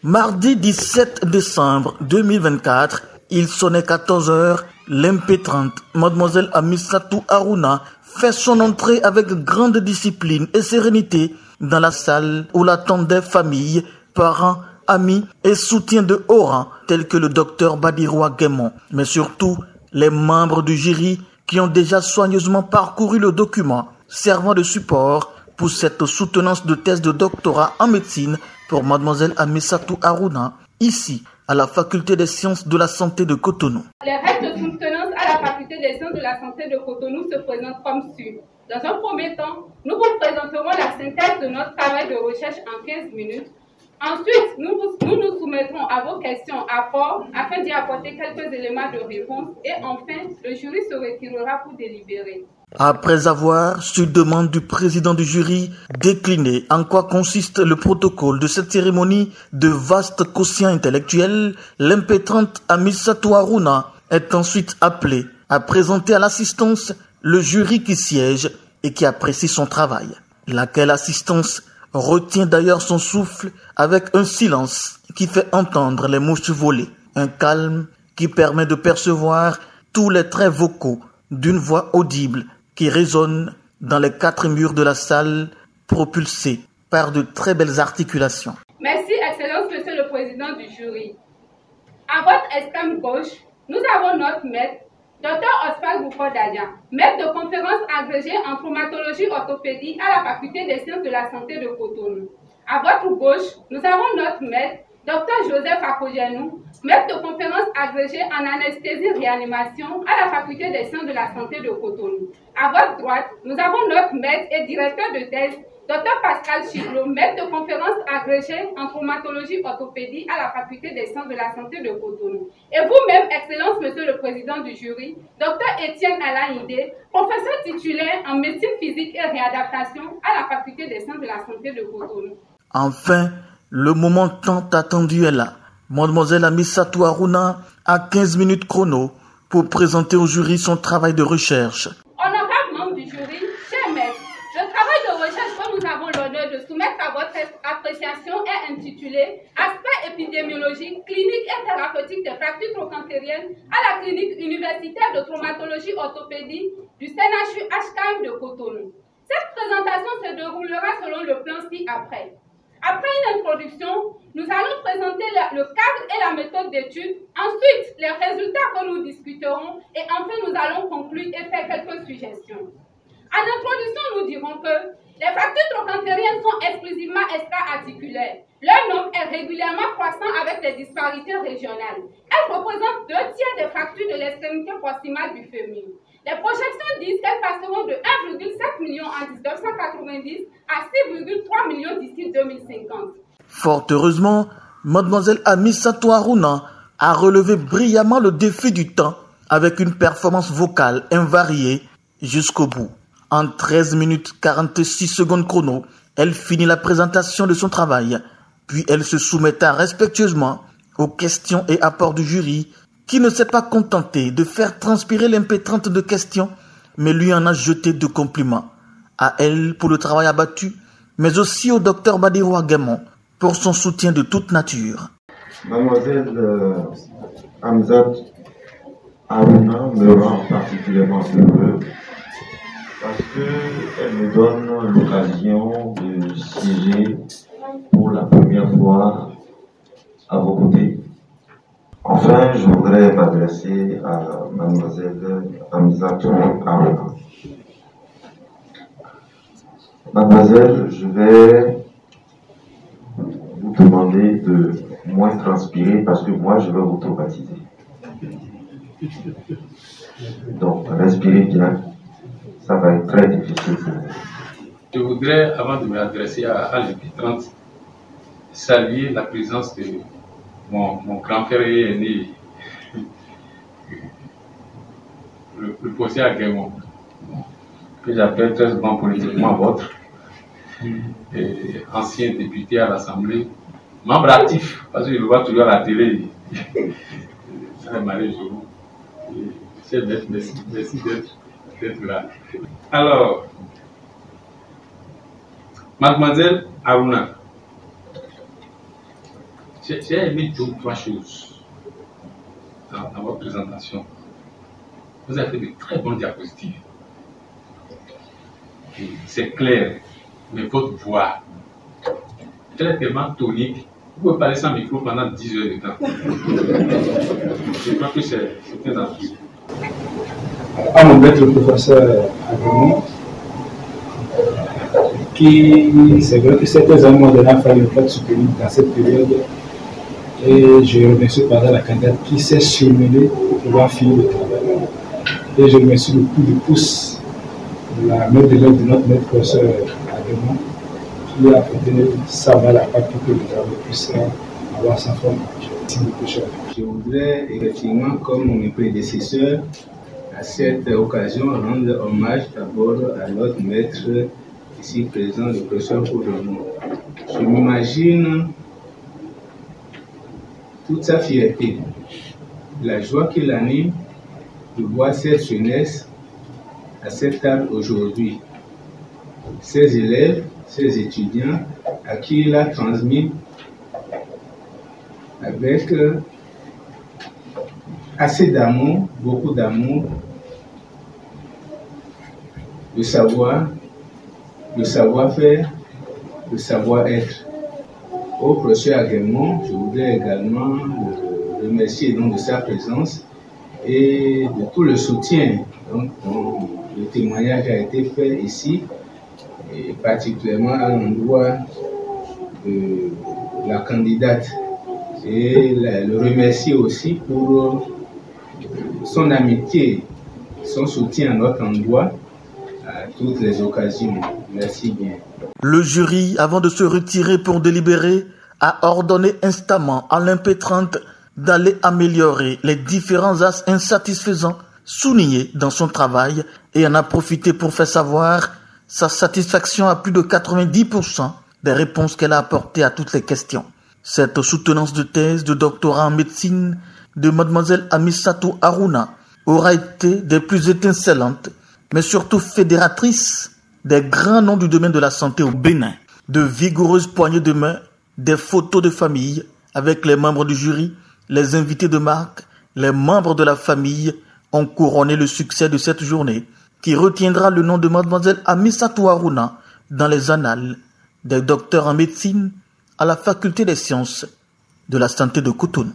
Mardi 17 décembre 2024, il sonnait 14 h. L'impétrante Mademoiselle Amissatou Harouna fait son entrée avec grande discipline et sérénité dans la salle où l'attendaient famille, parents, amis et soutiens de haut rang tels que le docteur Badiroua Guémon, mais surtout les membres du jury qui ont déjà soigneusement parcouru le document servant de support pour cette soutenance de thèse de doctorat en médecine pour Mademoiselle Amissatou Harouna, ici à la Faculté des sciences de la santé de Cotonou. Les règles de soutenance à la Faculté des sciences de la santé de Cotonou se présentent comme suit. Dans un premier temps, nous vous présenterons la synthèse de notre travail de recherche en 15 minutes. Ensuite, nous nous soumettrons à vos questions apports afin d'y apporter quelques éléments de réponse. Et enfin, le jury se retirera pour délibérer. Après avoir, sur demande du président du jury, décliné en quoi consiste le protocole de cette cérémonie de vaste quotient intellectuel, l'impétrante Amissatou Harouna est ensuite appelée à présenter à l'assistance le jury qui siège et qui apprécie son travail. Laquelle assistance retient d'ailleurs son souffle avec un silence qui fait entendre les mouches voler, un calme qui permet de percevoir tous les traits vocaux d'une voix audible qui résonne dans les 4 murs de la salle, propulsée par de très belles articulations. Merci, Excellence, Monsieur le Président du jury. À votre extrême gauche, nous avons notre maître, Dr Oscar Boukodaya, maître de conférence agrégé en traumatologie orthopédie à la Faculté des sciences de la santé de Cotonou. À votre gauche, nous avons notre maître, Dr Joseph Akogenou, maître de conférence agrégé en anesthésie-réanimation à la Faculté des sciences de la santé de Cotonou. À votre droite, nous avons notre maître et directeur de thèse, Dr Pascal Chiglo, maître de conférence agrégé en traumatologie orthopédie à la Faculté des sciences de la santé de Cotonou. Et vous-même, Excellence, Monsieur le Président du jury, Dr Étienne Alaïdé, professeur titulaire en médecine physique et réadaptation à la Faculté des sciences de la santé de Cotonou. Enfin, le moment tant attendu est là. Mademoiselle Amissatou Harouna a 15 minutes chrono pour présenter au jury son travail de recherche. Honorable membre du jury, chers maîtres, le travail de recherche que nous avons l'honneur de soumettre à votre appréciation est intitulé « Aspect épidémiologique, clinique et thérapeutique des fractures trochantériennes à la clinique universitaire de traumatologie orthopédie du CNHU HKM de Cotonou ». Cette présentation se déroulera selon le plan ci-après. Après une introduction, nous allons présenter le cadre et la méthode d'étude, ensuite les résultats que nous discuterons et enfin nous allons conclure et faire quelques suggestions. En introduction, nous dirons que les fractures trochantériennes sont exclusivement extra-articulaires. Leur nombre est régulièrement croissant avec des disparités régionales. Elles représentent 2 tiers des fractures de l'extrémité proximale du fémur. Les projections disent qu'elles passeront de 1,7 million en 1990 à 6,3 millions d'ici 2050. Fort heureusement, Mademoiselle Amissatou Harouna a relevé brillamment le défi du temps avec une performance vocale invariée jusqu'au bout. En 13 minutes 46 secondes chrono, elle finit la présentation de son travail, puis elle se soumetta respectueusement aux questions et apports du jury qui ne s'est pas contenté de faire transpirer l'impétrante de questions, mais lui en a jeté de compliments. À elle pour le travail abattu, mais aussi au docteur Badiroua Guémon pour son soutien de toute nature. Mademoiselle Amissatou Harouna me rend particulièrement heureux parce qu'elle me donne l'occasion de siéger pour la première fois à vos côtés. Enfin, je voudrais m'adresser à Mademoiselle Amissatou Harouna. Mademoiselle, je vais vous demander de moins transpirer parce que moi, je vais vous traumatiser. Donc, respirez bien. Ça va être très difficile pour vous. Je voudrais, avant de m'adresser à l'impétrante, saluer la présence de mon grand frère et aîné, le professeur Guémon, que j'appelle très souvent politiquement votre, et ancien député à l'Assemblée, membre actif, parce que je le vois toujours à la télé. Ça m'a marré, merci d'être là. Alors, Mademoiselle Harouna, J'ai aimé 2 ou 3 choses dans votre présentation. Vous avez fait de très bonnes diapositives. C'est clair, mais votre voix, elle est tellement tonique. Vous pouvez parler sans micro pendant 10 heures de temps. Je crois que c'est un atout. À mon maître le professeur Agoumou, qui, c'est vrai que certains hommes m'ont donné à faire le fait soutenir dans cette période. Et je remercie pendant la candidate qui s'est surmenée pour pouvoir finir le travail. Et je remercie le coup de pouce de la main de l'œuvre de notre maître professeur Agoumou, qui a apporté sa main à la part pour que le travail puisse avoir sa forme. Merci beaucoup, cher. Je voudrais effectivement, comme mes prédécesseurs, à cette occasion, rendre hommage d'abord à notre maître ici présent, le professeur Agoumou. Je m'imagine toute sa fierté, la joie qu'il anime de voir cette jeunesse à cette table aujourd'hui. Ses élèves, ses étudiants, à qui il a transmis avec assez d'amour, beaucoup d'amour, le savoir-faire, le savoir-être. Au professeur Aguemont, je voudrais également le remercier donc de sa présence et de tout le soutien donc, dont le témoignage a été fait ici, et particulièrement à l'endroit de la candidate. Et le remercier aussi pour son amitié, son soutien à notre endroit à toutes les occasions. Merci bien. Le jury, avant de se retirer pour délibérer, a ordonné instamment à l'impétrante d'aller améliorer les différents axes insatisfaisants soulignés dans son travail et en a profité pour faire savoir sa satisfaction à plus de 90% des réponses qu'elle a apportées à toutes les questions. Cette soutenance de thèse de doctorat en médecine de mademoiselle Amissatou Harouna aura été des plus étincelantes, mais surtout fédératrices des grands noms du domaine de la santé au Bénin. De vigoureuses poignées de main, des photos de famille avec les membres du jury, les invités de marque, les membres de la famille ont couronné le succès de cette journée qui retiendra le nom de mademoiselle Amissatou Harouna dans les annales des docteurs en médecine à la faculté des sciences de la santé de Cotonou.